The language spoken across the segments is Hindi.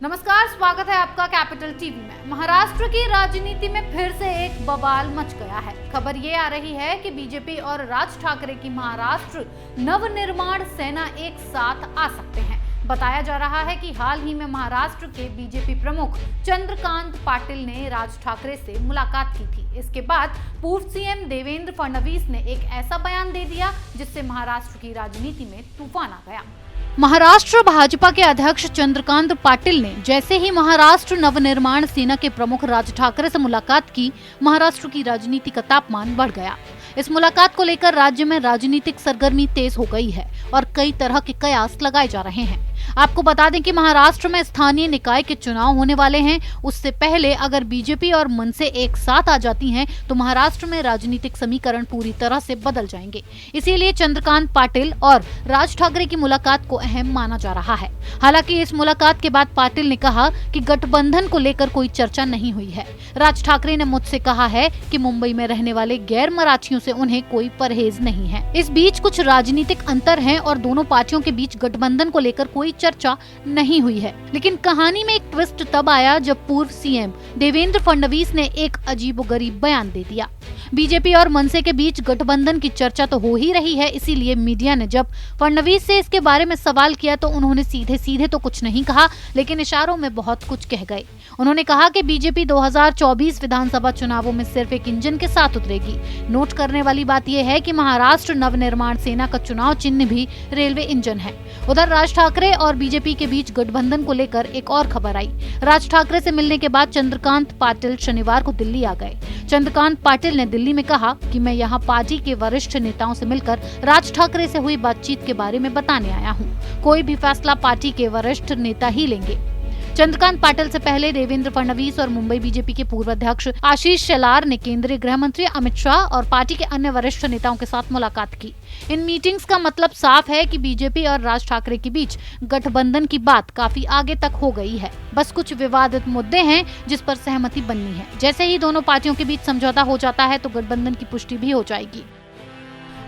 नमस्कार, स्वागत है आपका कैपिटल टीवी में। महाराष्ट्र की राजनीति में फिर से एक बवाल मच गया है। खबर ये आ रही है कि बीजेपी और राज ठाकरे की महाराष्ट्र नवनिर्माण सेना एक साथ आ सकते हैं। बताया जा रहा है कि हाल ही में महाराष्ट्र के बीजेपी प्रमुख चंद्रकांत पाटिल ने राज ठाकरे से मुलाकात की थी। इसके बाद पूर्व सीएम देवेंद्र फडणवीस ने एक ऐसा बयान दे दिया जिससे महाराष्ट्र की राजनीति में तूफान आ गया। महाराष्ट्र भाजपा के अध्यक्ष चंद्रकांत पाटिल ने जैसे ही महाराष्ट्र नवनिर्माण सेना के प्रमुख राज ठाकरे से मुलाकात की, महाराष्ट्र की राजनीति का तापमान बढ़ गया। इस मुलाकात को लेकर राज्य में राजनीतिक सरगर्मी तेज हो गई है और कई तरह के कयास लगाए जा रहे हैं। आपको बता दें कि महाराष्ट्र में स्थानीय निकाय के चुनाव होने वाले हैं। उससे पहले अगर बीजेपी और मनसे एक साथ आ जाती हैं, तो महाराष्ट्र में राजनीतिक समीकरण पूरी तरह से बदल जाएंगे। इसीलिए चंद्रकांत पाटिल और राज ठाकरे की मुलाकात को अहम माना जा रहा है। हालांकि इस मुलाकात के बाद पाटिल ने कहा कि गठबंधन को लेकर कोई चर्चा नहीं हुई है। राज ठाकरे ने मुझसे कहा है कि मुंबई में रहने वाले गैर मराठियों से उन्हें कोई परहेज नहीं है। इस बीच कुछ राजनीतिक अंतर हैं और दोनों पार्टियों के बीच गठबंधन को लेकर कोई चर्चा नहीं हुई है। लेकिन कहानी में एक ट्विस्ट तब आया जब पूर्व सीएम देवेंद्र फडणवीस ने एक अजीबोगरीब बयान दे दिया। बीजेपी और मनसे के बीच गठबंधन की चर्चा तो हो ही रही है, इसीलिए मीडिया ने जब फडणवीस से इसके बारे में सवाल किया तो उन्होंने सीधे सीधे तो कुछ नहीं कहा, लेकिन इशारों में बहुत कुछ कह गए। उन्होंने कहा कि बीजेपी 2024 विधानसभा चुनावों में सिर्फ एक इंजन के साथ उतरेगी। नोट करने वाली बात यह है कि महाराष्ट्र नवनिर्माण सेना का चुनाव चिन्ह भी रेलवे इंजन है। उधर राज ठाकरे और बीजेपी के बीच गठबंधन को लेकर एक और खबर आई। राज ठाकरे से मिलने के बाद चंद्रकांत पाटिल शनिवार को दिल्ली आ गए। चंद्रकांत पाटिल ने दिल्ली में कहा कि मैं यहाँ पार्टी के वरिष्ठ नेताओं से मिलकर राज ठाकरे से हुई बातचीत के बारे में बताने आया हूँ। कोई भी फैसला पार्टी के वरिष्ठ नेता ही लेंगे। चंद्रकांत पाटिल से पहले देवेंद्र फडणवीस और मुंबई बीजेपी के पूर्व अध्यक्ष आशीष शेलार ने केंद्रीय गृह मंत्री अमित शाह और पार्टी के अन्य वरिष्ठ नेताओं के साथ मुलाकात की। इन मीटिंग्स का मतलब साफ है कि बीजेपी और राज ठाकरे के बीच गठबंधन की बात काफी आगे तक हो गई है। बस कुछ विवादित मुद्दे हैं जिस पर सहमति बननी है। जैसे ही दोनों पार्टियों के बीच समझौता हो जाता है तो गठबंधन की पुष्टि भी हो जाएगी।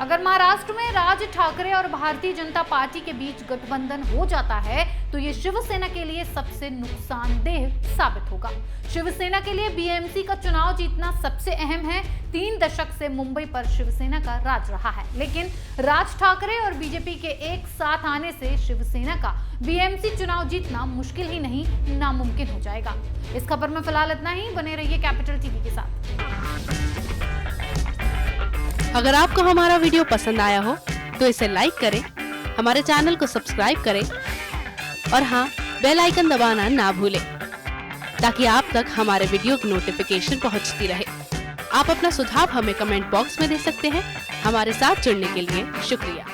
अगर महाराष्ट्र में राज ठाकरे और भारतीय जनता पार्टी के बीच गठबंधन हो जाता है तो ये शिवसेना के लिए सबसे नुकसानदेह साबित होगा। शिवसेना के लिए बीएमसी का चुनाव जीतना सबसे अहम है। 3 दशक से मुंबई पर शिवसेना का राज रहा है, लेकिन राज ठाकरे और बीजेपी के एक साथ आने से शिवसेना का बीएमसी चुनाव जीतना मुश्किल ही नहीं, नामुमकिन हो जाएगा। इस खबर में फिलहाल इतना ही। बने रहिए कैपिटल टीवी के साथ। अगर आपको हमारा वीडियो पसंद आया हो तो इसे लाइक करें, हमारे चैनल को सब्सक्राइब करें और हाँ, बेल आइकन दबाना ना भूलें ताकि आप तक हमारे वीडियो की नोटिफिकेशन पहुंचती रहे। आप अपना सुझाव हमें कमेंट बॉक्स में दे सकते हैं। हमारे साथ जुड़ने के लिए शुक्रिया।